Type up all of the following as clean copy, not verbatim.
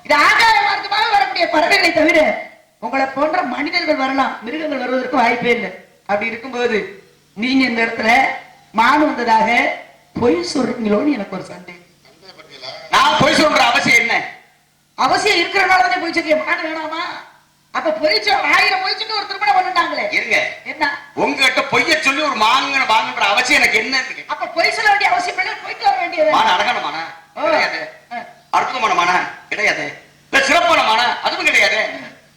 இது ஆகாய மார்க்கமாக வரக்கூடிய பறவைகளை தவிர உங்களை போன்ற மனிதர்கள் வரலாம், மிருகங்கள் வருவதற்கு வாய்ப்பே இல்லை. அப்படி இருக்கும்போது நீங்க இந்த இடத்துல மானு வந்ததாக பொய் சொல்றீங்களோன்னு எனக்கு ஒரு சந்தேகம். நான் பொய் சொல்ற அவசியம் என்ன? அவசியம் இருக்கிறனாலதான் பொய் சொல்லிய மானு வேணாமா? அப்ப பொய் 1000 பொய் சொல்லி ஒரு திருமணம் பண்ணுட்டாங்களே, இருங்க என்ன உங்ககிட்ட பொய்ய சொல்லி ஒரு வாங்குற அவசியம் எனக்கு என்ன? அப்ப பொய் சொல்ல வேண்டிய அவசியம் இல்லை, போயிட்டு வர வேண்டியது. மான அழகானமான கிடையாது, அற்புதமானமான கிடையாது, சிறப்பானமான அதுவும் கிடையாது.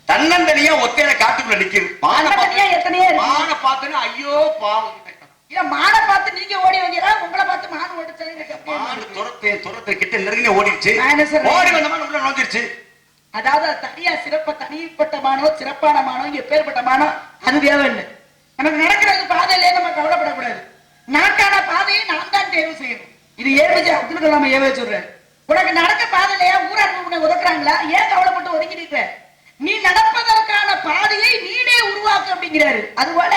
தன்னந்தனியா ஒத்தையில காட்டுக்குள்ள நிக்குது. மான பார்த்துன்னு ஐயோ பாவம். மான பார்த்து நீங்க ஓடி வந்தீங்களா? உங்களை பார்த்து மான் ஓடிச்சு. துரத்தை கிட்ட நெருங்கி ஓடிடுச்சு. ஓடி வந்த மான் உள்ள நுழைஞ்சிருச்சு. அதாவது தனியா தனிப்பட்ட மானோ சிறப்பான மானோ இங்க பேர்பட்ட மானோ அது தேவையில்லை. நமக்கு நடக்கிறது பாதையிலே நம்ம கவலைப்படக்கூடாது. நாட்டான பாதையை நான் தான் தேர்வு செய்யணும். இது ஏபிஜே அப்துல் கலாம் ஏவே சொல்றேன். உனக்கு நடக்க பாதையிலேயே ஊராட்சி உன்னை ஒதுக்குறாங்களா? ஏன் கவலைப்பட்டு ஒதுக்கி நிற்கிற? நீ நடப்பதற்கான பாதையை நீனே உருவாக்கு அப்படிங்கிறாரு. அதுபோல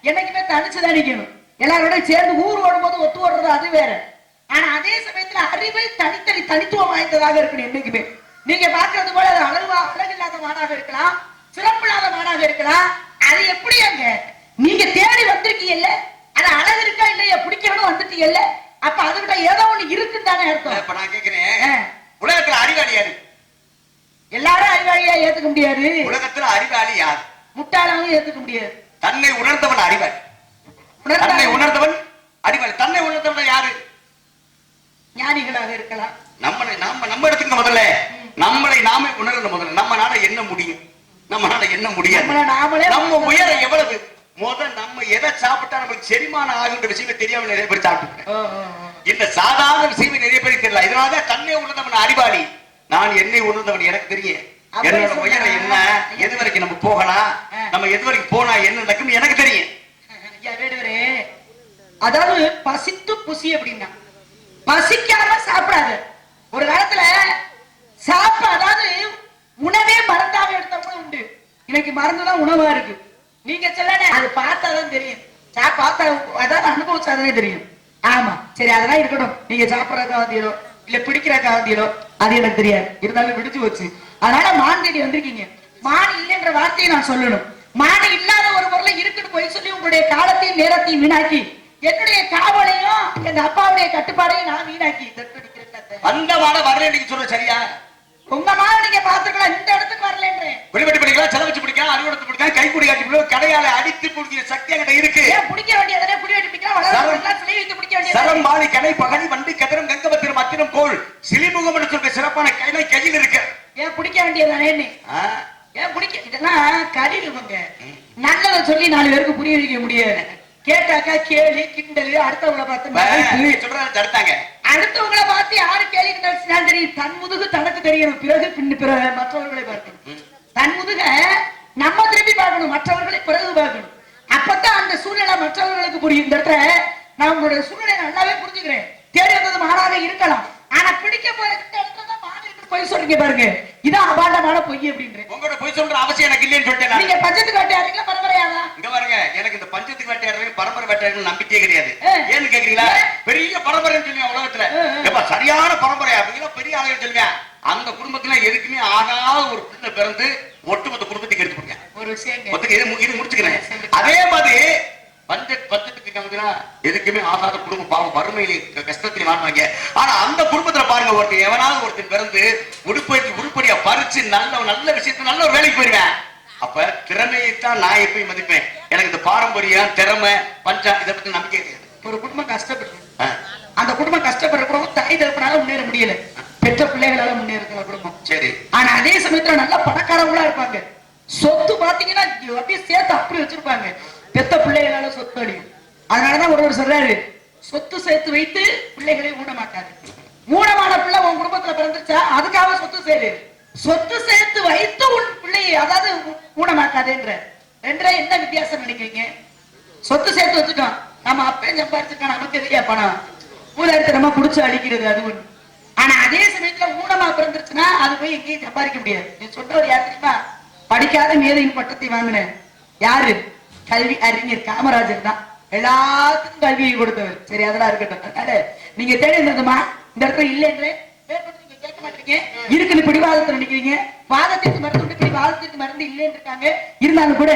என்னைக்குமே தனிச்சுதான் நிக்கணும். எல்லாரோட சேர்ந்து ஊர் ஓடும்போது ஒத்து ஓடுறது அது வேற. ஆனா அதே சமயத்துல அறிவை தனித்துவம் வாய்ந்ததாக இருக்கணும். என்னைக்குமே நீங்க பாக்குறது போல அது அழகில்லாத மாடாக இருக்கலாம், சிறப்பில்லாத மாடாக இருக்கலாம். அது எப்படி அங்க நீங்க தேடி வந்திருக்கீங்கல்ல, அது அழகு இருக்கா இல்லையா பிடிக்கணும் வந்துட்டீங்கல்ல, அப்ப அதுகிட்ட ஏதோ ஒண்ணு இருக்குன்னு தானே அர்த்தம். இப்ப நான் கேக்குறேன், உலகத்துல அறிவாளி யாரு? எல்லாரும் அறிவாளியா ஏத்துக்க முடியாது. உலகத்துல அறிவாளி யார்? முட்டாளாவும் ஏத்துக்க முடியாது. தன்னை உணர்ந்தவன் அறிவாளி. தன்னை உணர்ந்தவன் அறிவாளி. தன்னை உணர்ந்தவன் யாரு? ஞானிகளாக இருக்கலாம். நம்ம இடத்துக்கு முதல்ல நம்மளை நாமே உணர்ந்த முதல்ல நம்மளால என்ன முடியும், நம்மளால என்ன முடியாது, நம்ம உயரம் எவ்வளவு, நம்ம எதை சாப்பிட்டா நமக்கு செரிமானம் ஆகுன்ற விஷயம் தெரியாம நிறைய பேர் சாப்பிட்டு இந்த சாதாரண விஷயமே நிறைய பேருக்கு தெரியல. இதனாலதான் தன்னை உணர்ந்தவன் அறிவாளி. நான் என்னை உணர்ந்தவன் எனக்கு தெரியும். என்னோட உயரம் என்ன, எது வரைக்கும் நம்ம போகலாம், நம்ம எது வரைக்கும் போனா என்ன நடக்கும் எனக்கு தெரியும். அதாவது பசித்து புசி அப்படின்னா பசிக்காம சாப்பிடாது. ஒரு காலத்துல அதாவது உணவே மறந்தாம எடுத்தவங்களும் உண்டு. இன்னைக்கு மறந்துதான் உணவா இருக்கு. நீங்க சொல்லணும் அது பார்த்தாதான் தெரியும். பார்த்தா அதாவது அனுபவிச்சாதானே தெரியும். ஆமா சரி அதெல்லாம் இருக்கட்டும். நீங்க சாப்பிடறதுக்கா வந்தீங்களோ இல்ல பிடிக்கிறக்கா வந்தீங்களோ அது எனக்கு தெரியாது. இருந்தாலும் விடுச்சு வச்சு அதனால மான் தேடி வந்திருக்கீங்க. மான் இல்லைன்ற வார்த்தையை நான் சொல்லணும். மான் இல்லாத ஒரு பொருளை இருக்குன்னு போய் சொல்லி உங்களுடைய காலத்தையும் நேரத்தையும் வீணாக்கி என்னுடைய காவலையும் எங்க அப்பாவுடைய கட்டுப்பாடையும் நான் வீணாக்கி அந்த மாட வரல. நீங்க சொல்ற சரியா? உங்க மாட நீங்க பாத்துக்கலாம். இந்த இடத்துக்கு வரலன்றேன். வெளிப்பட்டு பிடிக்கலாம், செலவு வச்சு பிடிக்கலாம், அறுவடத்து பிடிக்கலாம், கைக்குடி காட்டி பிடிக்கலாம், கடையால அடித்து பிடிக்கிற சக்தி அங்க இருக்கு. பிடிக்க வேண்டியதானே புடி வெட்டி பிடிக்கலாம், சிலை வைத்து பிடிக்க வேண்டியது. சரம் மாலி கடை பகனி வண்டி கதிரம் கங்கபத்திரம் அத்திரம் கோள் சிலிமுகம் என்று சொல்ற சிறப்பான கைலை கையில் இருக்கு. ஏன் பிடிக்க வேண்டியதானே? ஏன் பிடிக்க? இதெல்லாம் கடினவங்க. நல்லதை சொல்லி 4 பேருக்கு புரிய வைக்க முடியாது. கேட்டாக்கா கேலி கிண்டல். அடுத்தவங்களை பார்த்து சொல்றாங்க தடுத்தாங்க. அடுத்தவங்களை பார்த்து யாரு கேலி கிண்டல் தெரியும். தன் முதுகு தனக்கு தெரியணும். பிறகு பிறகு மற்றவர்களை பார்க்கணும். தன் முதுக நம்ம திரும்பி பார்க்கணும், மற்றவர்களை பிறகு பார்க்கணும். அப்பதான் அந்த சூழ்நிலை மற்றவர்களுக்கு புரியும். இந்த இடத்துல நான் உங்களுடைய சூழ்நிலை நல்லாவே புரிஞ்சுக்கிறேன். தேடி வந்தது மாறாக இருக்கலாம். ஆனா பிடிக்க போற பொய் சொல்றீங்க பாருங்க, இதான் அபாண்டமான பொய் அப்படின்றேன். உங்களோட பொய் சொல்ற அவசியம் எனக்கு இல்லைன்னு சொல்லிட்டேன். நீங்க பஞ்சத்துக்கு வேட்டையாடுறீங்களா பரம்பரையாவா? இங்க பாருங்க, எனக்கு இந்த பஞ்சத்துக்கு வேட்டையாடுறது பரம்பரை வேட்டையாடுறது நம்பிக்கையே கிடையாது. ஏன்னு கேக்குறீங்களா? பெரிய பரம்பரைன்னு சொல்லுங்க உலகத்துல. எப்ப சரியான பரம்பரையா அப்படிங்களா? பெரிய ஆளுங்க சொல்லுங்க. அந்த குடும்பத்துல எதுக்குமே ஆகாத ஒரு பிள்ளை பிறந்து ஒட்டுமொத்த குடும்பத்துக்கு எடுத்து கொடுங்க. ஒரு விஷயம் இது முடிச்சுக்கிறேன். அதே மாதிரி பஞ்சத்துக்கு எதுக்குமே ஆகாத குடும்பம் பாவம் வறுமையிலே கஷ்டத்திலே வாழ்வாங்க. ஆனா அந்த குடும்பத்துல பாருங்க, ஒருத்தர் எவனாவது ஒருத்தர் பிறந்து உருப்படியா பறிச்சு நல்ல விஷயத்த நல்ல ஒரு வேலைக்கு போயிருவேன். அப்ப திறமையைத்தான் நான் எப்பயும் மதிப்பேன். எனக்கு இந்த பாரம்பரியம் திறமை பஞ்சம் இதை பத்தி நம்பிக்கை கிடையாது. ஒரு குடும்பம் கஷ்டப்பட்டு அந்த குடும்பம் கஷ்டப்படுற குடும்பம் தாய் தகப்பனால முன்னேற முடியல, பெற்ற பிள்ளைகளால முன்னேற குடும்பம். சரி, ஆனா அதே சமயத்துல நல்ல பணக்காரங்களா இருப்பாங்க. சொத்து பாத்தீங்கன்னா அப்படியே சேர்த்து அப்படி வச்சிருப்பாங்க. பெத்த பிள்ளைகளால சொத்து அழியும். அதனாலதான் ஒருவர் சொல்றாரு, சொத்து சேர்த்து வைத்து பிள்ளைகளை ஊனமாக்காது. ஊனமான பிள்ளை உன் குடும்பத்துல பிறந்துச்சா அதுக்காக சொத்து சேரு. சொத்து சேர்த்து வைத்து உன் பிள்ளையை அதாவது ஊனமாக்காதுன்ற ரெண்டரை என்ன வித்தியாசம் நினைக்கிறீங்க? சொத்து சேர்த்து வச்சுட்டோம், நம்ம அப்பையும் சம்பாரிச்சிருக்கோம், நமக்கு எதிரியா பணம் ஊழத்தை நம்ம குடிச்சு அழிக்கிறது அது ஒண்ணு. ஆனா அதே சமயத்துல ஊனமா பிறந்துருச்சுன்னா அது போய் எங்கேயும் சம்பாதிக்க முடியாது. நீ சொன்னவர் யார் தெரியுமா? படிக்காத மேதையின் பட்டத்தை வாங்கின யாரு? கல்வி அறிஞர் காமராஜர் தான். எல்லாத்துக்கும் கல்வியை கொடுத்தவர். சரி அதெல்லாம் இருக்கட்டும். அதனால நீங்க தேடி இருந்ததுமா இந்த இடத்துல இல்லைன்றே கேட்க மாட்டீங்க, இருக்குன்னு பிடிவாதத்துல நிக்கிறீங்க. வாதத்திற்கு மருந்து உண்டு, பிடிவாதத்திற்கு மருந்து இல்லைன்னு இருக்காங்க. இருந்தாலும் கூட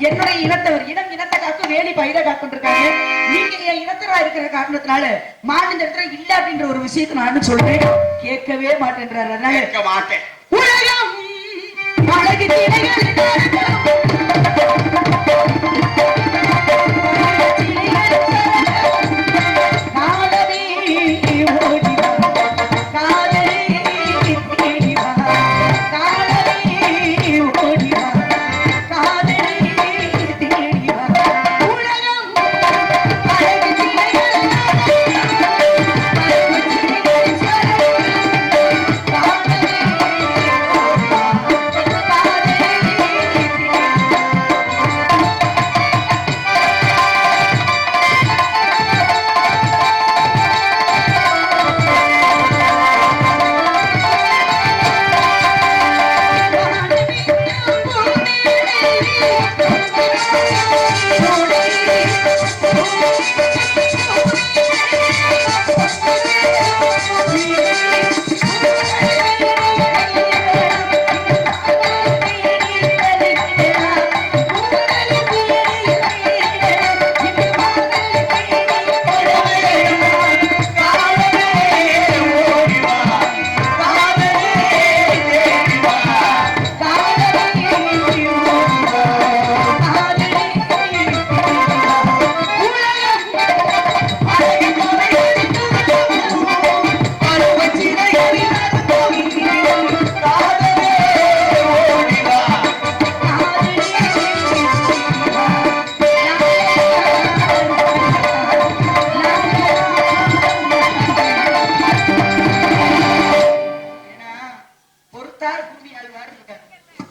என்னுடைய இனத்தவர், இனத்தை காக்கும் வேலி பயிரை காக்கும் இருக்காங்க. நீங்க என் இனத்தரா இருக்கிற காரணத்தினால மாநில இடத்துல இல்ல அப்படின்ற ஒரு விஷயத்தை நான் சொல்றேன். கேட்கவே மாட்டேன்றாரு. கேட்க மாட்டேன். உலகம் அழகு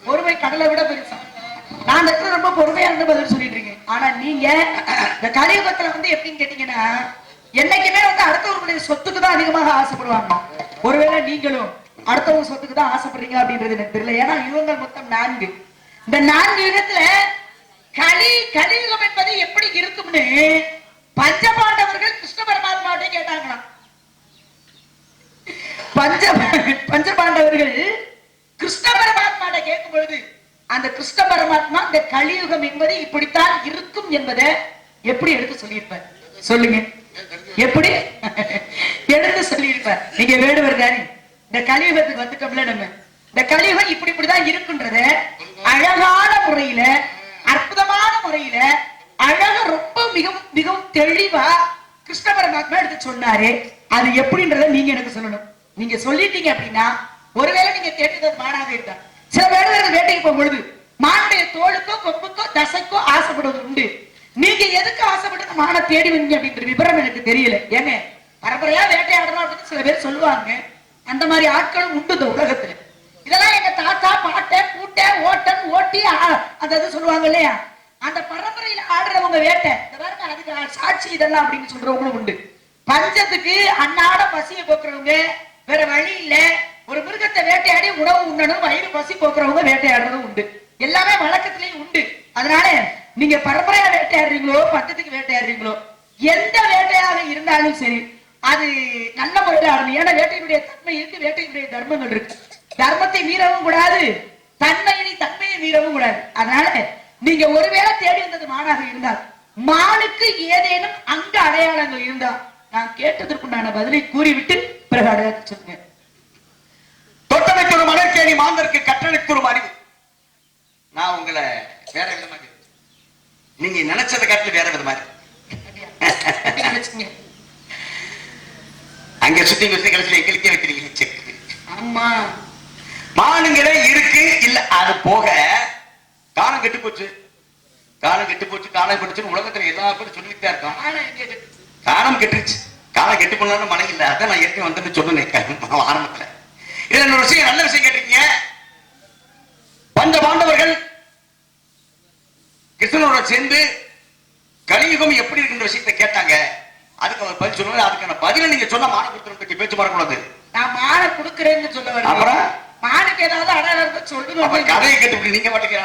பொறுமை கடலை விட பெருசா. நான் ரொம்ப பொறுமையா இருந்து பதில் சொல்லிட்டு இருக்கேன். ஆனா நீங்க இந்த கலியுகத்துல எப்படின்னு கேட்டீங்கன்னா, என்னைக்குமே அடுத்தவர்களுடைய சொத்துக்கு தான் அதிகமாக ஆசைப்படுவாங்க. ஒருவேளை நீங்களும் அடுத்தவங்க சொத்துக்கு தான் ஆசைப்படுறீங்க அப்படின்றது எனக்கு தெரியல. ஏன்னா யுகங்கள் மொத்தம் 4. இந்த 4 யுகத்துல கலியுகம் என்பது எப்படி இருக்கும்னு பஞ்சபாண்டவர்கள் கிருஷ்ண பரமாத்மாட்டே கேட்டாங்களாம். பஞ்சபாண்டவர்கள் கிருஷ்ண பரமாத்மாட்ட கேட்கும் பொழுது அந்த கிருஷ்ண பரமாத்மா இந்த கலியுகம் என்பது இப்படித்தான் இருக்கும் என்பதை எப்படி எடுத்து சொல்லியிருப்பார் சொல்லுங்க? எப்படி எடுத்து சொல்லியிருப்பார்? நீங்க வேடுவர் தானே. இந்த கலியுகத்துக்கு வந்துட்டோம்ல, நம்ம இந்த கலியுகம் இப்படிதான் இருக்குன்றத அழகான முறையில, அற்புதமான முறையில, அழக ரொம்ப மிகவும் மிகவும் தெளிவா கிருஷ்ண பரமாத்மா எடுத்து சொன்னாரு. அது எப்படின்றத நீங்க எனக்கு சொல்லணும். நீங்க சொல்லிட்டீங்க அப்படின்னா, ஒருவேளை நீங்க கேட்டது மானாக இருந்தா, சில வேடுவர்கள் வேட்டைக்கு போகும் பொழுது மானுடைய தோலுக்கோ கொம்புக்கோ தசைக்கோ ஆசைப்படுவது உண்டு. நீங்க எதுக்கு ஆசைப்பட்டு மான தேடி வந்தீங்க அப்படின்ற விவரம் எனக்கு தெரியல. ஏங்க பரம்பரையா வேட்டையாடணும் அப்படின்னு சில பேர் சொல்லுவாங்க. அந்த மாதிரி ஆட்களும் உண்டு இந்த உலகத்துல. இதெல்லாம் எங்க தாத்தா பாட்ட கூட்ட ஓட்டன் ஓட்டி அதாவது சொல்லுவாங்க இல்லையா, அந்த பரம்பரையில ஆடுறவங்க வேட்டை அதுக்கு சாட்சி இதெல்லாம் அப்படின்னு சொல்றவங்களும் உண்டு. பஞ்சத்துக்கு அன்னாட பசியை போக்குறவங்க, வேற வழி இல்ல, ஒரு மிருகத்தை வேட்டையாடி உணவு உண்ணணும், வயிறு பசி போக்குறவங்க வேட்டையாடுறதும் உண்டு. எல்லாமே வழக்கத்திலேயும் உண்டு. அதனால நீங்க பரம்பரையா வேட்டையாடுறீங்களோ, பஞ்சத்துக்கு வேட்டையாடுறீங்களோ, எந்த வேட்டையாக இருந்தாலும் சரி, அது நல்ல முறையில் ஆடணும். ஏன்னா வேட்டையினுடைய தன்மை இருக்கு, வேட்டையினுடைய தர்மங்கள் இருக்கு. தர்மத்தை மீறவும் கூடாது, தன்மையை மீறவும் கூடாது. அதனால நீங்க ஒருவேளை தேடி வந்தது மானாக இருந்தால், மானுக்கு ஏதேனும் அங்க அடையாளங்கள் இருந்தா நான் கேட்டதற்குண்டான பதிலை கூறிவிட்டு பிறகு அடையாளத்தை சொல்லுங்க. தொட்டமைக்கு ஒரு மலர்கேணி மாந்தருக்கு கற்றலுக்கு ஒரு அறிவு. நான் உங்களை வேற விதமா நீங்க நினைச்சதை காட்டில வேற விதமா அங்க சுத்தி கடைசியில எங்களுக்கே வைக்கிறீங்க. ஆமா, மானுங்களே இருக்கு இல்ல. அது போக காலம் கெட்டு போச்சு, காலம் கெட்டு போச்சு, காலம் கெட்டுச்சுன்னு உலகத்துல எல்லா பேரும் சொல்லிட்டு தான் இருக்கோம். காலம் கெட்டுருச்சு, காலம் கெட்டு போனாலும் மழை இல்லை. அதான் நான் ஏற்கனவே வந்து சொன்னேன் ஆரம்பத்துல. இதுல இன்னொரு விஷயம், நல்ல விஷயம் கேட்டிருக்கீங்க. பஞ்ச பாண்டவர்கள் கிருஷ்ணனோட சேர்ந்து கலியுகம் எப்படி இருக்கின்ற விஷயத்தை கேட்டாங்க. அதுக்கு அவர் பதில் சொல்லுவாங்க. அதுக்கான பதில நீங்க சொன்ன மான கொடுத்து பேச்சு வரக்கூடாது. நான் மான கொடுக்கிறேன்னு சொல்ல வரேன். அப்புறம் மானுக்கு ஏதாவது அடையாளம் சொல்லுங்க. கதையை கேட்டு நீங்க பாட்டுக்கு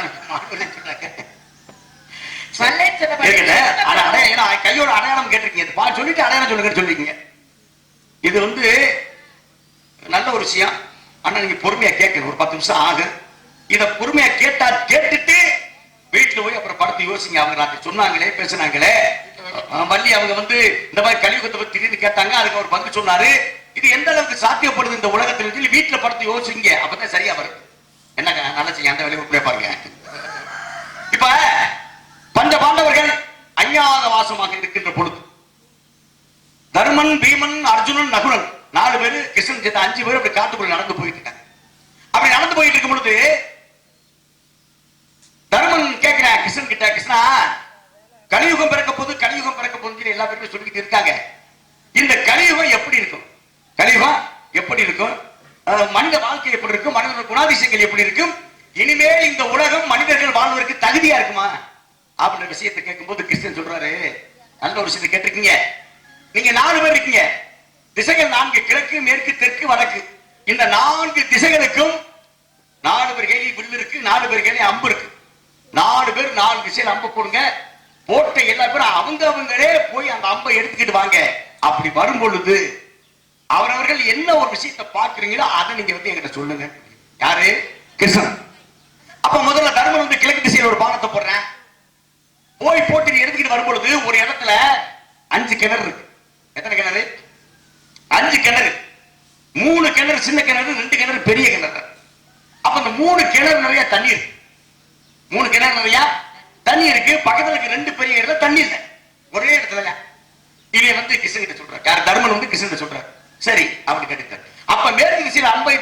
கையோட அடையாளம் கேட்டிருக்கீங்க. சொல்லிட்டு அடையாளம் சொல்லுங்கன்னு சொல்லிருக்கீங்க. இது நல்ல ஒரு விஷயம். ஆனா நீங்க பொறுமையா கேட்கணும், ஒரு 10 நிமிஷம் ஆகும். இத பொறுமையா கேட்டுட்டு வீட்டுல போய் அப்புறம் படத்தை யோசிங்க. அவங்க சொன்னாங்களே பேசினாங்களே வள்ளி அவங்க இந்த மாதிரி கலியுகத்தை பத்தி திடீர்னு கேட்டாங்க, அதுக்கு அவர் பங்கு சொன்னாரு. இது எந்த அளவுக்கு சாத்தியப்படுது இந்த உலகத்தில் சொல்லி வீட்டுல படத்தை யோசிங்க, அப்பதான் சரியா வரும். என்னங்க நல்லா செய்ய அந்த வேலையை உட்பட பாருங்க. இப்ப பஞ்ச பாண்டவர்கள் அஞ்ஞாத வாசமாக இருக்கின்ற பொழுது தர்மன், பீமன், அர்ஜுனன், நகுலன் 4 பேரு, கிருஷ்ணன் சேர்த்த 5 பேர் அப்படி காட்டுக்குள்ள நடந்து போயிட்டு இருக்காங்க. அப்படி நடந்து போயிட்டு இருக்கும் பொழுது தர்மன் கேட்கிறான் கிருஷ்ணன் கிட்ட, கிருஷ்ணா கலியுகம் பிறக்க போது எல்லா பேருமே சொல்லிட்டு இருக்காங்க. இந்த கலியுகம் எப்படி இருக்கும்? கலியுகம் எப்படி இருக்கும்? மனித வாழ்க்கை எப்படி இருக்கும்? மனித குணாதிசயங்கள் எப்படி இருக்கும்? இனிமேல் இந்த உலகம் மனிதர்கள் வாழ்வதற்கு தகுதியா இருக்குமா அப்படின்ற விஷயத்தை கேட்கும் போது கிருஷ்ணன் சொல்றாரு, நல்ல ஒரு விஷயத்தை கேட்டிருக்கீங்க. நீங்க 4 பேர் இருக்கீங்க. திசைகள் 4, கிழக்கு, மேற்கு, தெற்கு, வடக்கு. இந்த 4 திசைகளுக்கும் 4 பேர் கையில வில்லு இருக்கு, 4 பேர் கையில அம்பு இருக்கு. 4 பேர் 4 திசையில அம்பு போடுங்க. போட்ட எல்லா பேரும் அவங்களே போய் அந்த அம்பை எடுத்துக்கிட்டு வாங்க. அப்படி வரும் பொழுது அவரவர்கள் என்ன ஒரு விஷயத்தை பார்க்கிறீங்களோ அதை நீங்க என்கிட்ட சொல்லுங்க. யாரு? கிருஷ்ணன். அப்ப முதல்ல தர்மன் கிழக்கு திசையில் ஒரு பானத்தை போடுறேன். போய் போட்டு எடுத்துக்கிட்டு வரும்பொழுது ஒரு இடத்துல 5 கிணறு இருக்கு. எத்தனை கிணறு? 5 கிணறு. 3 கிணறு சின்ன கிணறு, 2 கிணறு பெரிய கிணறு. அப்ப இந்த 3 கிணறு நிறைய தண்ணி இருக்கு. 3 கிணறு நிறைய தண்ணி இருக்கு. பக்கத்துல இருக்கு 2 பெரிய கிணறு தண்ணி இல்லை. ஒரே இடத்துல இதை கிருஷ்ணன் கிட்ட சொல்றாரு. தர்மன் கிருஷ்ணன் கிட்ட சொல்றாரு. சரி அப்படி கேட்டுட்டார். அப்ப மேற்கு திசையில் அம்பை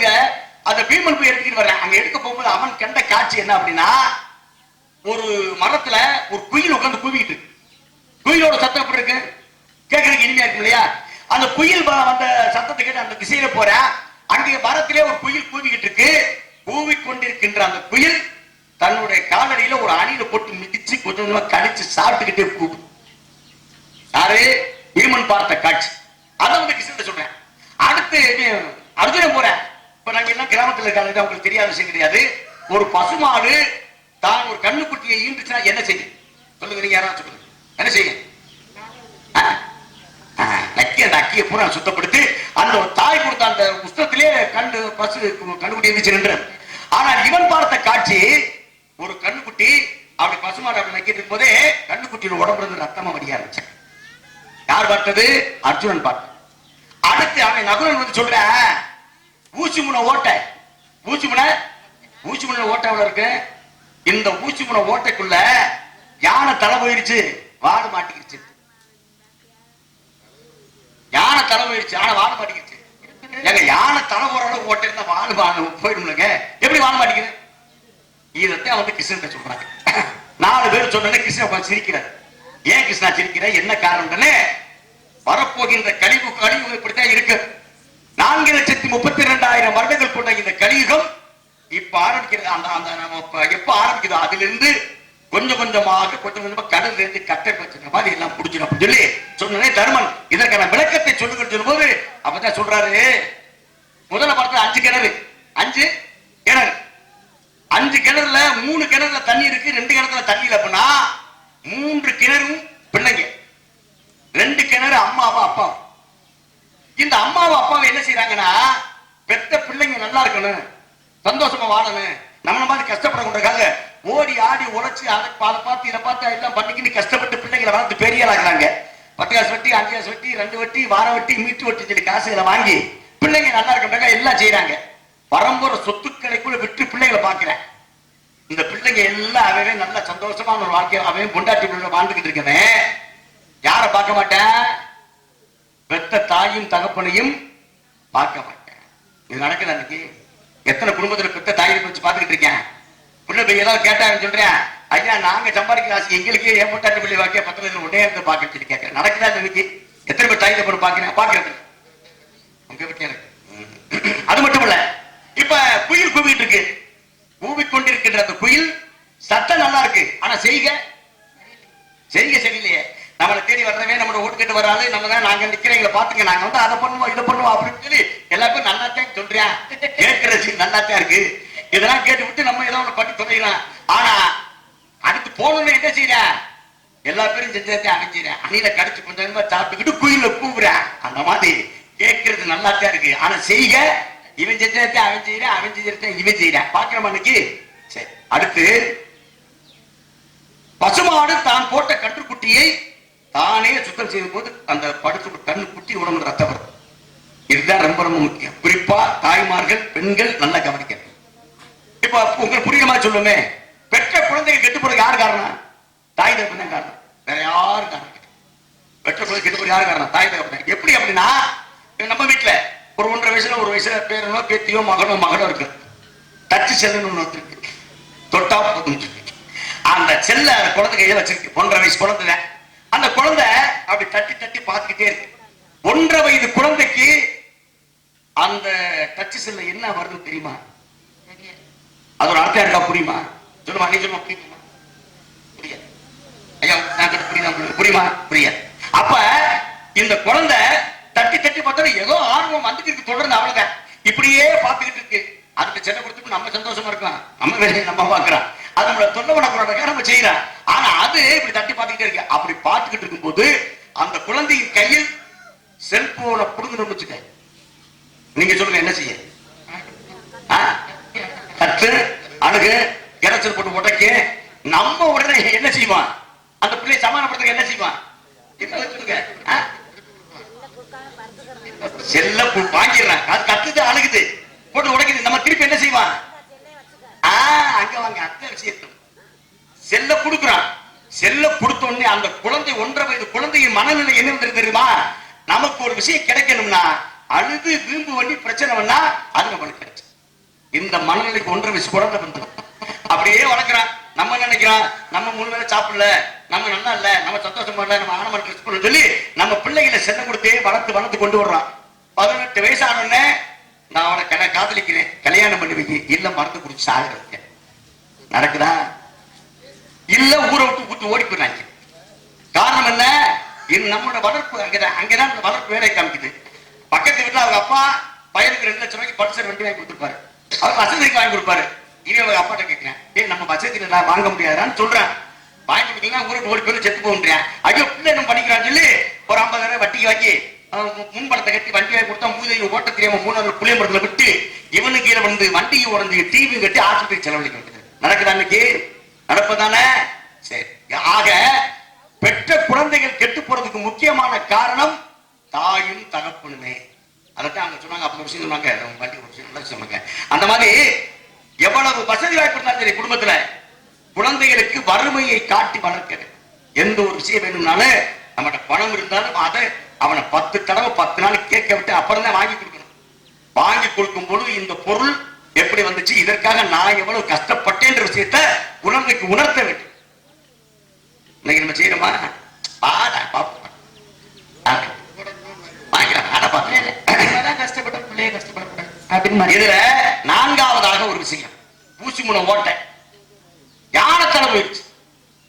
அந்த பீமன் போய் எடுத்துக்கிட்டு வர்றேன். அங்க எடுக்க போகும்போது அவன் கண்ட காட்சி என்ன அப்படின்னா, ஒரு மரத்துல ஒரு குயில் உட்கார்ந்து கூவிக்கிட்டு இருக்கு. குயிலோட சத்தம் எப்படி இருக்கு? கேட்கறதுக்கு இனிமையா இருக்கும் இல்லையா? அந்த குயில் வந்த சத்தத்தை கேட்டு அந்த திசையில போற அங்கே மரத்திலே ஒரு குயில் கூவிக்கிட்டு இருக்கு. கூவிக்கொண்டிருக்கின்ற அந்த குயில் தன்னுடைய காலடியில ஒரு அணில போட்டு மிதிச்சு கொஞ்சம் கொஞ்சமா கடிச்சு சாப்பிட்டுக்கிட்டே கூவு. யாரு? பீமன் பார்த்த காட்சி. அதான் கிருஷ்ணன் சொல்றேன். அடுத்து அர்ஜுனன் போறேன். இப்ப நாங்க எல்லாம் கிராமத்துல இருக்காங்க, அவங்களுக்கு தெரியாத விஷயம் கிடையாது. ஒரு பசுமாடு தான் ஒரு கண்ணுக்குட்டியை ஈண்டுச்சுன்னா என்ன செய்யும் சொல்லுங்க? நீங்க யாராவது சொல்லுங்க, என்ன செய்யும்? அந்த அக்கியை பூரா சுத்தப்படுத்தி அந்த தாய் கொடுத்த அந்த புஸ்தகத்திலே பசு கண்ணுக்குட்டி இருந்துச்சு நின்று. ஆனால் இவன் பார்த்த காட்சி, ஒரு கண்ணுக்குட்டி அப்படி பசுமாடு அப்படி நக்கிட்டு இருக்கும் போதே கண்ணுக்குட்டியோட உடம்புல இருந்து ரத்தமா வடிய ஆரம்பிச்சாங்க. யார் பார்த்தது? அர்ஜுனன் பார்த்தது. அடுத்து அவன் நகுலன் சொல்ற, ஊசி முனை ஓட்டை, ஊசி முனை ஓட்டை எவ்வளவு இருக்கு? இந்த ஊசி முனை ஓட்டைக்குள்ள யானை தலை போயிருச்சு, வாடு மாட்டிக்கிச்சு. யானை தலை போயிருச்சு, யானை வாடு மாட்டிக்கிச்சு. எங்க யானை தலை போற அளவுக்கு ஓட்டை இருந்தா வாடு போயிடும்லங்க, எப்படி வாடு மாட்டிக்குது? இதத்தான் கிருஷ்ணன் சொல்றாங்க. 4 பேர் சொன்ன கிருஷ்ணன் சிரிக்கிறார். ஏன் கிருஷ்ணா சிரிக்கிற? என்ன காரணம்? வரப்போகின்ற கலியுகம் இப்படித்தான் இருக்கு. 4,32,000 வருடங்கள் கொண்ட இந்த கலியுகம் இப்ப ஆரம்பிக்கிறது. எப்ப ஆரம்பிக்குதோ அதிலிருந்து கொஞ்சம் கொஞ்சமாக கடல் இருந்து கட்டை பச்சுற மாதிரி எல்லாம் புடிச்சிடும் அப்படின்னு சொல்லி சொன்னே தர்மன். இதற்கான விளக்கத்தை சொல்லுங்க சொல்லும் போது அப்பதான் சொல்றாரு, முதல்ல பார்த்து 5 கிணறு, 5 கிணறு, 5 கிணறுல 3 கிணறுல தண்ணி இருக்கு, 2 கிணறுல தண்ணி இல்லை. அப்படின்னா 3 கிணறும் பிள்ளைங்க, 2 கிணறு அம்மாவும் அப்பாவும். இந்த அம்மாவும் அப்பாவும் என்ன செய்யறாங்கன்னா, பெத்த பிள்ளைங்க நல்லா இருக்கணும், சந்தோஷமா வாழணும், நம்ம மாதிரி கஷ்டப்படக்கூடாது, ஓடி ஆடி உழைச்சி அதை பார்த்து இதை பார்த்து எல்லாம் பண்ணிக்கிட்டு கஷ்டப்பட்டு பிள்ளைங்களை வளர்த்து பெரிய ஆளாக்குறாங்க. 10 காசு வட்டி, 5 காசு வட்டி, 2 வட்டி, வார வட்டி, மீட்டு வட்டி சொல்லி காசுகளை வாங்கி பிள்ளைங்க நல்லா இருக்கின்றாங்க, எல்லாம் செய்யறாங்க. பரம்பரை சொத்துக்களைக்குள்ள விட்டு பிள்ளைகளை பாக்குறேன். இந்த பிள்ளைங்க எல்லாம் அவவே நல்ல சந்தோஷமான ஒரு வாழ்க்கை அவன் பொண்டாட்டி வாழ்ந்துகிட்டு இருக்கவன் யார பார்க்க மாட்டேன்? பெத்த தாயும் தகப்பனையும் பார்க்க மாட்டேன். இது நடக்குது. அன்னைக்கு எத்தனை குடும்பத்துல பெத்த தாயை வச்சு பார்த்துக்கிட்டு இருக்கேன். பிள்ளை போய் ஏதாவது கேட்டாங்கன்னு சொல்றேன், ஐயா நாங்க சம்பாதிக்கிற ஆசை எங்களுக்கு ஏன் பொண்டாட்டி பிள்ளை வாக்கிய 10 உடனே இருந்து பார்க்க சொல்லி கேட்கிறேன். நடக்குதா? இன்னைக்கு எத்தனை பேர் தாய் தகப்பனை பாக்குறது உங்க வீட்டுல இருக்கு. அது மட்டும் இல்ல, இப்ப குயில் கூவிட்டு இருக்கு. கூவிக்கொண்டிருக்கின்ற அந்த குயில் சத்தம் நல்லா இருக்கு, ஆனா செய்க சரியில்லையே. நம்மளை தேடி வர்றவே நம்மளோட ஓட்டு கேட்டு வராது, நம்ம தான் நாங்க நிக்கிறீங்களா பாத்துங்க, நாங்க அதை பண்ணுவோம் இதை பண்ணுவோம் அப்படின்னு சொல்லி எல்லாருக்கும் நல்லாத்தான் சொல்றேன். கேட்கறது நல்லாத்தான் இருக்கு. இதெல்லாம் கேட்டு விட்டு நம்ம ஏதோ ஒண்ணு பண்ணி தொலைக்கலாம். ஆனா அடுத்து போகணும்னு என்ன செய்யறேன்? எல்லா பேரும் செஞ்சதை அணிஞ்சிடறேன், அணியில கடிச்சு கொஞ்சம் சாப்பிட்டுக்கிட்டு குயில கூவுறேன். அந்த மாதிரி கேட்கறது நல்லாத்தான் இருக்கு, ஆனா செய்க இவன் செஞ்சதை அவன் செய்யறான், அவன் செஞ்சதை இவன் செய்யறான். பாக்குறோம் அன்னைக்கு. சரி, அடுத்து பசுமாடு தான் போட்ட கன்றுக்குட்டியை தானே சுத்தம் செய்யும் போது அந்த படுத்து கண்ணு குட்டி உடம்பு ரத்தம் வரும். இதுதான் ரொம்ப ரொம்ப முக்கியம். குறிப்பா தாய்மார்கள், பெண்கள் நல்லா கவனிக்க. இப்ப உங்களுக்கு புரியுற மாதிரி சொல்லுமே, பெற்ற குழந்தைகள் கெட்டு போறது யாரு காரணம்? தாய் தகப்பன் தான் காரணம், வேற யாரும் காரணம். பெற்ற குழந்தை கெட்டு போறது யாரு காரணம்? தாய் தகப்பன். எப்படி அப்படின்னா, நம்ம வீட்டுல ஒரு 1.5 வயசுல ஒரு வயசுல பேரனோ பேத்தியோ மகனோ மகளோ இருக்கு. டச்சு செல்லுன்னு ஒண்ணு இருக்கு, தொட்டா போதும். அந்த செல்ல குழந்தை கையில வச்சிருக்கு. 1.5 வயசு குழந்தை. அந்த குழந்தை அப்படி தட்டி தட்டி பார்த்துக்கிட்டே இருக்கு. 1.5 வயது குழந்தைக்கு அந்த டச் செல்ல என்ன வருது தெரியுமா? அது ஒரு அர்த்தம் இருக்கா? புரியுமா? சொல்லுமா, நீ சொல்லுமா, புரியுமா? புரியாது. ஐயா புரியுதா? புரியுமா? புரியாது. அப்ப இந்த குழந்தை தட்டி தட்டி பார்த்தா ஏதோ ஆர்வம் வந்துட்டு இருக்கு, தொடர்ந்து அவ்வளவுதான். இப்படியே பார்த்துக்கிட்டு இருக்கு. அதுக்கு செல்ல கொடுத்துட்டு நம்ம சந்தோஷமா இருக்கலாம், நம்ம வேலையை நம்ம பார்க்கிறோம், அது நம்மள தொண்டவனக்கூட நம்ம செய்யறோம். ஆனா அது இப்படி தட்டி பார்த்துக்கிட்டே இருக்கு. அப்படி பார்த்துக்கிட்டு இருக்கும் போது அந்த குழந்தையின் கையில் செல்போனை புடுங்கணும்னு வச்சுக்க, நீங்க சொல்லுங்க என்ன செய்ய? கத்து அணுகு இறைச்சல் போட்டு உடைக்க நம்ம உடனே என்ன செய்வான்? அந்த பிள்ளை சமாதானப்படுத்த என்ன செய்வான்? செல்ல வாங்கிடுறான், அது கத்துது அழுகுது போட்டு உடைக்குது. நம்ம திருப்பி என்ன செய்வான்? அங்க வாங்க அத்தை விஷயத்து செல்ல கொடுக்குறான். செல்ல கொடுத்த உடனே அந்த குழந்தை 1.5 வயது குழந்தையின் மனநிலை என்ன தெரியுமா? நமக்கு ஒரு விஷயம் கிடைக்கணும்னா அழுது வீம்பு பண்ணி பிரச்சனை பண்ணா அது நம்மளுக்கு கிடைச்சு. இந்த மனநிலைக்கு 1.5 வயசு குழந்தை வந்து அப்படியே வளர்க்கிறான். நம்ம நினைக்கிறோம் நம்ம 3 வேளை சாப்பிடல, நம்ம நல்லா இல்ல, நம்ம சந்தோஷமா இல்ல, நம்ம ஆனமன் ட்ரெஸ் பண்ண சொல்லி நம்ம பிள்ளைகளை செல்ல கொடுத்தே வளர்த்து வளர்த்து கொண்டு வர்றான். 18 வயசு ஆனோடனே நான் அவனை காதலிக்கிறேன், கல்யாணம் பண்ணி வைக்க, இல்ல மருந்து குடிச்சு சாகுறேன். நடக்குதா? இல்ல ஊரை விட்டு ஓடி போயிடாங்க. காரணம் என்ன? நம்மளோட வளர்ப்பு அங்கதான் வளர்ப்பு வேலை காமிக்குது. பக்கத்து வீட்டுல அவங்க அப்பா பையனுக்கு 2 லட்சம் ரூபாய்க்கு பல்சர் வண்டி வாங்கி கொடுத்துருப்பாரு, அவர் வசதிக்கு வாங்கி கொடுப்பாரு. இனி அவங்க அப்பாட்ட கேட்கிறேன், ஏய் நம்ம வசதிக்கு வாங்க முடியாதான்னு சொல்றேன். வாங்கி கொடுக்கலாம் ஊருக்கு ஓடி போய் செத்து போன்றேன். ஐயோ பிள்ளை என்ன பண்ணிக்கிறான்னு சொல்லி ஒரு 50,000 வட்டிக்கு வாங்கி முன்படத்தை கட்டி வண்டி வாங்கி கொடுத்தா மூதையை ஓட்ட தெரியாம 3 புளியம்பரத்துல விட்டு இவனுக்கு கீழே வந்து வண்டியை உடஞ்சு டிவி கட்டி ஆஸ்பத்திரி செலவழிக்க வேண்டியது நடக்குதா? இன்னைக்கு நடப்பதானே? சரி. ஆக பெற்ற குழந்தைகள் கெட்டு போறதுக்கு முக்கியமான காரணம் தாயும் தகப்பனுமே. அதைத்தான் அவங்க சொன்னாங்க. அப்படி விஷயம் சொன்னாங்க, வண்டி ஒரு விஷயம் சொன்னாங்க. அந்த மாதிரி எவ்வளவு வசதி வாய்ப்பு இருந்தாலும் சரி, குடும்பத்துல குழந்தைகளுக்கு வறுமையை காட்டி வளர்க்கிறது. எந்த ஒரு விஷயம் வேணும்னாலும் நம்மகிட்ட பணம் இருந்தாலும் அதை அவனை 10 தடவை 10 நாள் கேட்க விட்டு அப்புறம் தான் வாங்கி கொடுக்கணும். வாங்கி கொடுக்கும் பொழுது இந்த பொருள் எப்படி வந்துச்சு, இதற்காக நான் எவ்வளவு கஷ்டப்பட்டேன்ற விஷயத்த குழந்தைக்கு உணர்த்த வேண்டும். இன்னைக்கு நம்ம செய்யறோமா? கஷ்டப்பட்ட பிள்ளைய கஷ்டப்படக்கூடாது அப்படின்னு. இதுல 4ஆவதாக ஒரு விஷயம், ஊசி முனை ஓட்டை யானத்தலை போயிடுச்சு,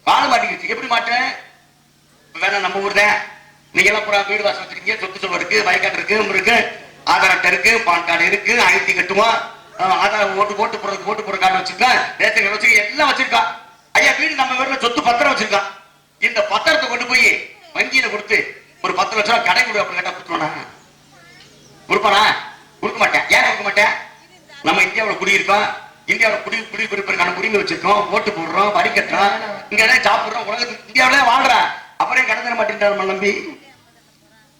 கால மாட்டிக்கிச்சு. எப்படி மாட்டேன்? வேணா நம்ம ஊர் தான், நீங்க எல்லாம் பூரா வீடு வாசல் வச்சிருக்கீங்க, சொத்து சொல்ல இருக்கு, வயக்காட்டு இருக்கு, ஆதார் அட்டை இருக்கு, பான் கார்டு இருக்கு, ஐடி கட்டுவோம், ஆதார் ஓட்டு போட்டு கார்டு வச்சிருக்கான், ரேஷன் கார்டு வச்சிருக்கேன், எல்லாம் வச்சிருக்கான். ஐயா வீடு நம்ம வீட்டுல சொத்து பத்திரம் வச்சிருக்கான். இந்த பத்திரத்தை கொண்டு போய் வங்கியில கொடுத்து ஒரு 10 லட்சம் ரூபாய் கடை கொடு அப்படி கேட்டா கொடுத்துருவானா? கொடுப்பானா? கொடுக்க மாட்டேன். ஏன் கொடுக்க மாட்டேன்? நம்ம இந்தியாவில் குடியிருக்கோம், இந்தியாவில் குடியிருப்பதற்கான உரிமை வச்சிருக்கோம், ஓட்டு போடுறோம், வரி கட்டுறோம், இங்க சாப்பிடுறோம், உலகத்துக்கு இந்தியாவிலே வாழ்றோம். அப்புறம் கடந்த மாட்டேன் நம்பி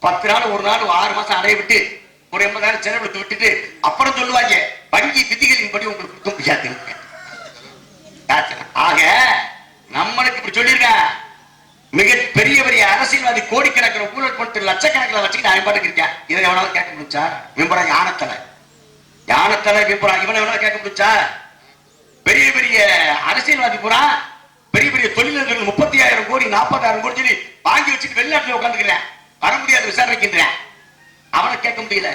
10 நாள் ஒரு நாள் 6 மாசம் அடைய விட்டு ஒரு 80,000 செலவெடுத்து விட்டுட்டு அப்புறம் சொல்லுவாங்க வங்கி விதிகளின் படி உங்களுக்கு கொடுக்க முடியாது. ஆக நம்மளுக்கு இப்படி சொல்லியிருக்கேன். மிக பெரிய பெரிய அரசியல்வாதி கோடிக்கணக்கில் ஊழல் பண்ணிட்டு லட்சக்கணக்கில் வச்சுக்கிட்டு நான் பாட்டுக்கு இருக்கேன். இதை எவனாவது கேட்க முடிச்சா? விம்பரா யானத்தலை விம்பரா இவனை எவனாவது கேட்க முடிச்சா? பெரிய பெரிய அரசியல்வாதி பூரா பெரிய பெரிய தொழிலதிபர்கள் 30,000 கோடி 40,000 கோடி சொல்லி வாங்கி வச்சுட்டு வெளிநாட்டுல உட்காந்துக்கிறேன், வர முடியாது விசாரணைக்கின்றேன். அவனை கேட்க முடியல.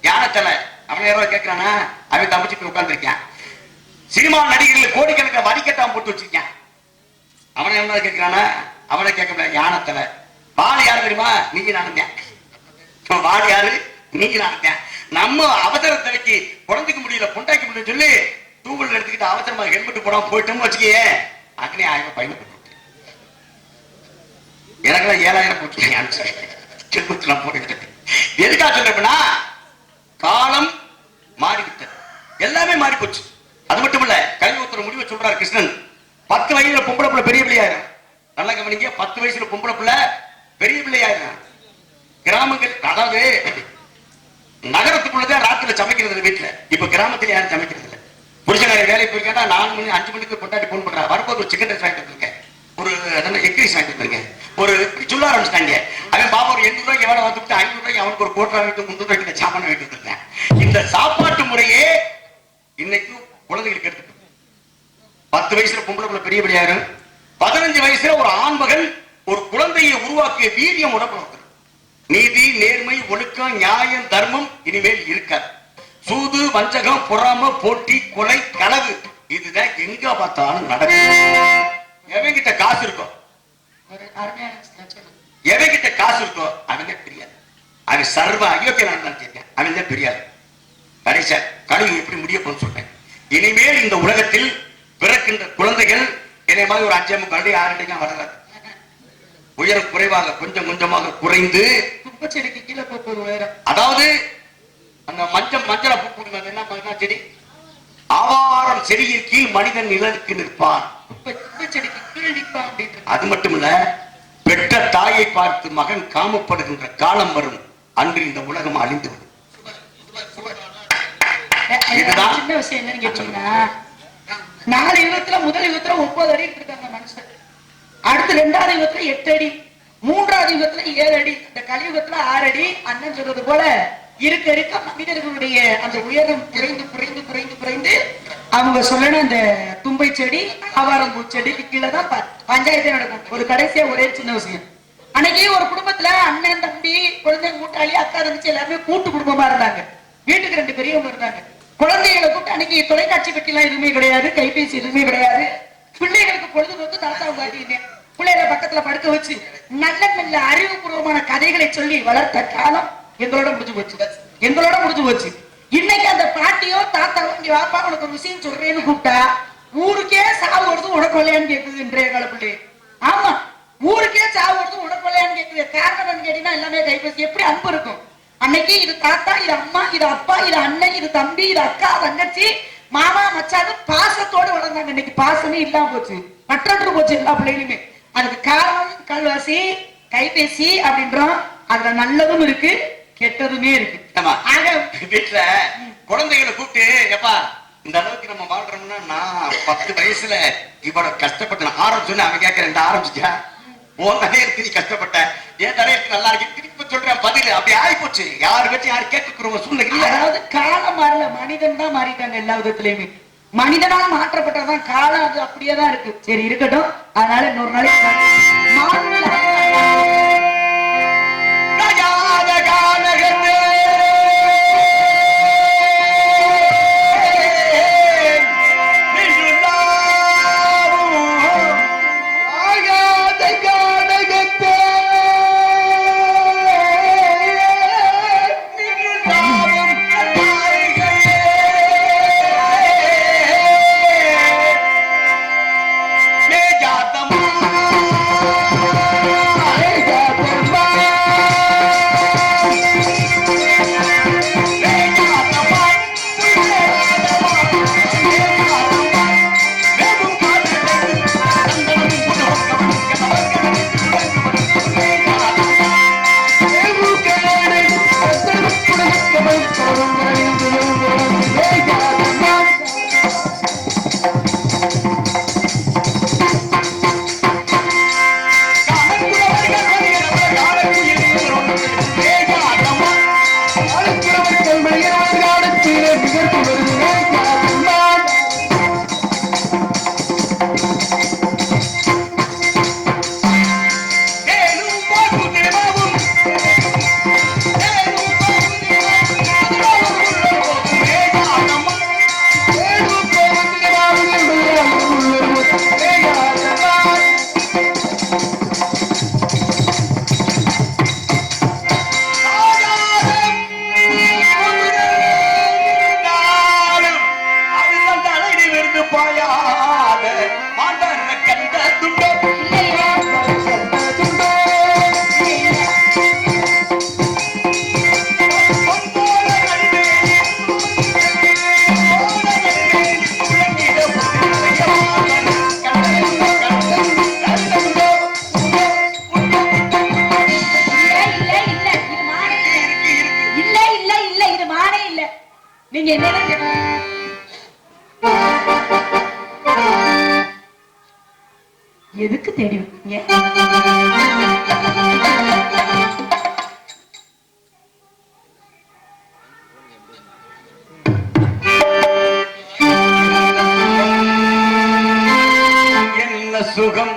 யானத்தலை அவனை யாராவது கேட்கிறானா? அவன் தம்பிச்சு உட்கார்ந்துருக்கான். சினிமா நடிகர்கள் கோடிக்கணக்கில் வரிக்கட்டாம போட்டு வச்சிருக்கான். அவனை என்ன கேட்கிறானா? அவனை கேட்க முடியாது. யானத்தலை வாழ யாரு தெரியுமா? நீங்க நானுந்தேன். வாழ யாரு? நீங்க நானுந்தேன். நம்ம அவசர தலைக்கு குழந்தைக்கு முடியல, பொண்டாக்க முடியல சொல்லி டூவீலர் எடுத்துக்கிட்டு அவசரமா ஹெல்மெட் போடாம போயிட்டோம்னு வச்சுக்கே, அக்னி 1000 பயணம் எனக்கெல்லாம் 7,000 போட்டு போட்டு எதுக்காக சொல்றேன்னா, காலம் மாறிவிட்டது. எல்லாமே மாறி போச்சு. அது மட்டும் இல்ல, கல்வி ஒருத்தர் முடிவை சொல்றாரு கிருஷ்ணன். 10 வயசுல பொம்பளை பிள்ளை பெரிய பிள்ளையாயிரும். நல்லா கவனிங்க, 10 வயசுல பொம்பளை பிள்ளை பெரிய பிள்ளையாயிரும். கிராமங்கள், அதாவது நகரத்துக்குள்ளதான் ராத்திரில சமைக்கிறது வீட்டுல. இப்ப கிராமத்துல யாரும் சமைக்கிறது இல்லை. புருஷன் வேலைக்கு போயிருக்கா 4 மணி 5 மணிக்கு பொண்டாட்டி போன் பண்றா, வரும்போது ஒரு சிக்கன் ரைஸ் வாங்கிட்டு வந்திருக்கேன், ஒரு எக் ரைஸ் வாங்கிட்டு வந்திருக்கேன், ஒரு சொல்ல ஆரம்பிச்சிட்டாங்க. அவன் பாப்பா ஒரு 800 ரூபாய்க்கு எவ்வளவு வந்துட்டு 500 ரூபாய்க்கு அவனுக்கு ஒரு கோட்டை வாங்கிட்டு 300 ரூபாய்க்கு சாமான வாங்கிட்டு வந்திருக்கேன். இந்த சாப்பாட்டு முறையே இன்னைக்கு குழந்தைகளுக்கு எடுத்து 10 வயசுல பொம்பளை பிள்ளை பெரிய பிள்ளையாரும், 15 வயசுல ஒரு ஆண் மகன் ஒரு குழந்தையை உருவாக்கிய வீரியம் உடம்புல. நீதி, நேர்மை, ஒழுக்கம், நியாயம், தர்மம் இனிமேல் இருக்காது. சூது, வஞ்சகம், பொறாம, போட்டி, கொலை, களவு, இதுதான் எங்க பார்த்தாலும் நடக்கும். எவங்கிட்ட காசு இருக்கோ, எவங்கிட்ட காசு இருக்கோ அவங்க தெரியாது. அவன் சர்வ அயோக்கிய நடந்தான், அவன் தான் தெரியாது. கடைசியா கழிவு எப்படி முடிய போன்னு சொல்றேன். இனிமேல் இந்த உலகத்தில் பிறக்கின்ற குழந்தைகள் என்னை மாதிரி ஒரு 5 6 அடிக்கலாம் வளராது. உயரம் குறைவாக கொஞ்சம் கொஞ்சமாக குறைந்து செடிக்கு கீழே போய் உயரம், அதாவது அந்த மஞ்சளை பூ என்ன செடி, ஆவாரம் செடியின் கீழ் மனிதன் நிழலுக்கு நிற்பான். செடிக்கு கீழ் நிற்பான் அப்படின்னு. அது மட்டும் இல்ல, பெற்ற தாயை பார்த்து மகன் காமப்படுகின்ற காலம் வரும். அன்று இந்த உலகம் அழிந்துவிடும். இதுதான் சின்ன விஷயம். என்னன்னு கேட்டீங்கன்னா, 4 யுகத்துல முதல் யுகத்துல 9 அடி இருக்காங்க மனுஷன், அடுத்து 2வது யுகத்துல 8 அடி, 3வது யுகத்துல 7 அடி, இந்த கலியுகத்துல 6 அடி. அண்ணன் சொல்றது போல இருக்க இருக்க மனிதர்களுடைய அந்த உயரம் குறைந்து குறைந்து குறைந்து குறைந்து அவங்க சொல்லணும். அந்த தும்பை செடி, ஆவாரம்பூ செடிக்கு கீழே தான் பஞ்சாயத்தே நடக்கும். ஒரு கடைசியா ஒரே சின்ன விஷயம். அன்னைக்கு ஒரு குடும்பத்துல அண்ணன், தம்பி, குழந்தை, கூட்டாளி, அக்கா, தங்கச்சி எல்லாருமே கூட்டு குடும்பமா இருந்தாங்க. வீட்டுக்கு 2 பெரியவங்க இருந்தாங்க. குழந்தைகளை கூப்பிட்டு அன்னைக்கு தொலைக்காட்சி பெட்டிலாம் எதுவுமே கிடையாது, கைபேசி எதுவுமே கிடையாது. பிள்ளைகளுக்கு பொழுதுபோக்கு தாத்தா காட்டினேன். பிள்ளைகளை பக்கத்துல படுக்க வச்சு நல்ல நல்ல அறிவுபூர்வமான கதைகளை சொல்லி வளர்த்த காலம் எங்களோட முடிஞ்சு போச்சு. இன்னைக்கு அந்த பாட்டியோ தாத்தாவோ இங்க வாப்பா உனக்கு ஒரு விஷயம் சொல்றேன்னு கூப்பிட்டா ஊருக்கே சாவு வருது உனக்கு கொள்ளையான்னு கேக்குது இன்றைய கால பிள்ளை. ஆமா, ஊருக்கே சாவு வருது உனக்கு கொள்ளையான்னு கேக்குது. காரணம் கேட்டீங்கன்னா எல்லாமே கைபேசி. எப்படி அன்பு இருக்கும் அன்னைக்கு? இது தாத்தா, இது அம்மா, இது அப்பா, இது அண்ணன், இது தம்பி, இது அக்கா, தங்கச்சி, மாமா, மச்சான்னு பாசத்தோடு வளர்ந்தாங்க. இன்னைக்கு பாசமே இல்லாம போச்சு, மற்றொன்று போச்சு எல்லா பிள்ளைகளுமே. அதுக்கு காரணம் கல்வாசி, கைபேசி அப்படின்றோம். அதுல நல்லதும் இருக்கு, கெட்டதுமே இருக்கு. வீட்டுல குழந்தைகளை கூப்பிட்டு, எப்பா இந்த அளவுக்கு நம்ம வாழ்றோம்னா, நான் 10 வயசுல இவ்வளவு கஷ்டப்பட்டேன் ஆரம்பிச்சு அவன் கேட்கிறேன், ஆரம்பிச்சுட்டா உன் தலையெடுத்து நீ கஷ்டப்பட்ட, என் தலையெடுத்து நல்லா இருக்கு, திருப்பி சொல்றேன் பதில். அப்படி ஆகி போச்சு. யாரு வச்சு யாரு கேட்க சூழ்நிலை. அதாவது காலம் மாறல, மனிதன் தான் மாறிட்டாங்க எல்லா விதத்திலயுமே. மனிதனால் மாற்றப்பட்டதான் காலம், அது அப்படியேதான் இருக்கு. சரி இருக்கட்டும். அதனால இன்னொரு நாளைக்கு எதுக்கு தேடி வைப்பீங்க? என்ன சுகம்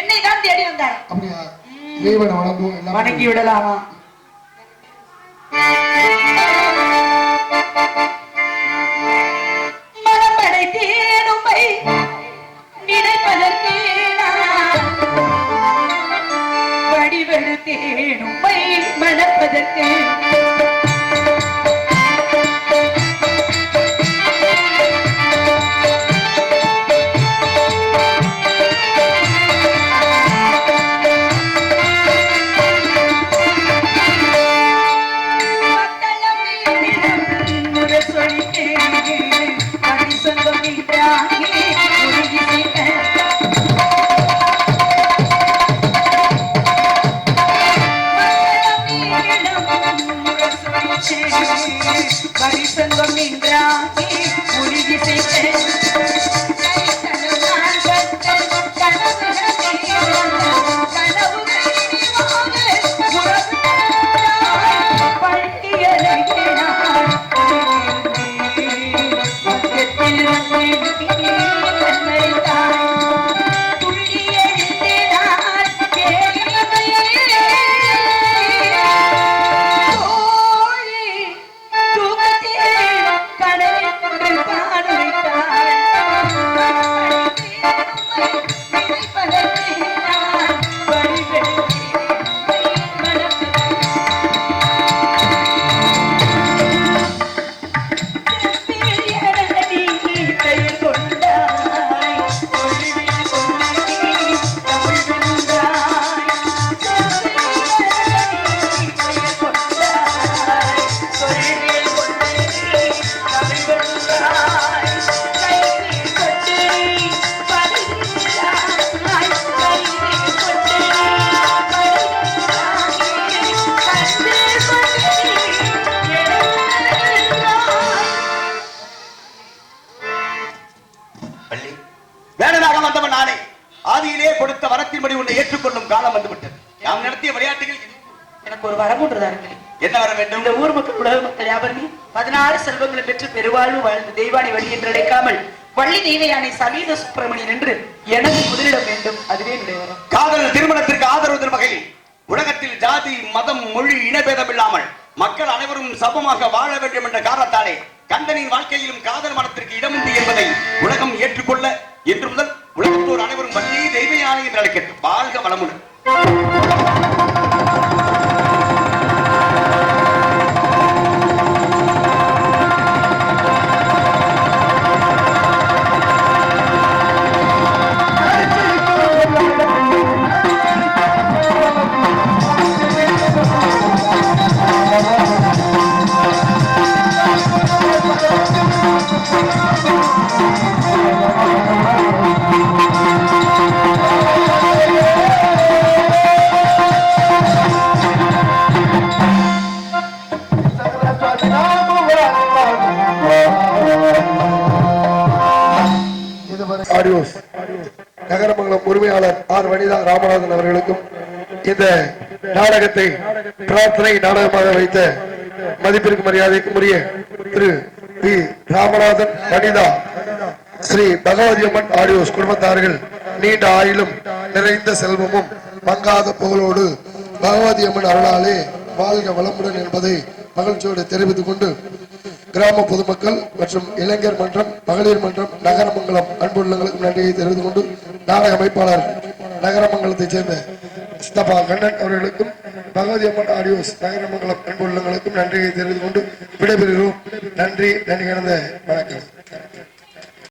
என்னை தான் தேடி வந்தார். அப்படியா? தேவனை வணங்குவோம், எல்லாம் வணங்கி விடலாமா? மனப்படை தேனுமை நினைப்பதற்கே வடிவெடு தேனுமை மணப்பதற்கு பரிசங்கம் நின்றாகி உருகி கொடுத்த வரத்தின்படி உன்னை ஏற்றுக்கொள்ளும் காலம் வந்துவிட்டது. நாம் நடத்திய விளையாட்டுகள் எனக்கு ஒரு வரம் ஒன்றுதார்கள். என்ன வர வேண்டும்? இந்த ஊர் மக்கள் உலக மக்கள் யாவரும் 16 செல்வங்களை பெற்று பெருவாழ்வு வாழ்ந்து தெய்வானை வழி என்று அழைக்காமல் வள்ளி தெய்வயானை சமீத சுப்பிரமணியன் என்று எனக்கு முதலிடம் வேண்டும். அதுவே என்னுடைய வரம். காதல் திருமணத்திற்கு ஆதரவு தரும் வகையில் உலகத்தில் ஜாதி மதம் மொழி இனபேதம் இல்லாமல் மக்கள் அனைவரும் சமமாக வாழ வேண்டும் என்ற காரணத்தாலே கந்தனின் வாழ்க்கையிலும் காதல் மனத்திற்கு இடமுண்டு என்பதை உலகம் ஏற்றுக்கொள்ள என்று முதல் உலகத்தோர் அனைவரும் வள்ளி தெய்வயானை என்று அழைக்கட்டும். வாழ்க வளமுடன். ஆடியோஸ் நகரமங்கலம் உரிமையாளர் ஆர் வனிதா ராமநாதன் அவர்களுக்கும் இந்த நாடகத்தை பிரார்த்தனை நாடகமாக வைத்த மதிப்பிற்கு மரியாதைக்கும் உரிய திரு வி ராமநாதன் வனிதா ஸ்ரீ பகவதி அம்மன் ஆடியோஸ் குடும்பத்தார்கள் நீண்ட ஆயிலும் நிறைந்த செல்வமும் மங்காத புகழோடு பகவதி அம்மன் அருளாலே வாழ்க வளமுடன் என்பதை மகிழ்ச்சியோடு தெரிவித்துக் கொண்டு கிராம பொதுமக்கள் மற்றும் இளைஞர் மன்றம் மகளிர் மன்றம் நகரமங்கலம் அன்புள்ளங்களுக்கு நன்றியை தெரிவித்துக் கொண்டு நாடக அமைப்பாளர் நகரமங்கலத்தைச் சேர்ந்த சித்தப்பா கண்ணன் அவர்களுக்கும் பகவதி அம்மன் ஆடியோஸ் நகரமங்கலம் அன்புள்ளங்களுக்கும் நன்றியை தெரிவித்துக் கொண்டு விடைபெறுகிறோம். நன்றி கிடந்த வணக்கம்.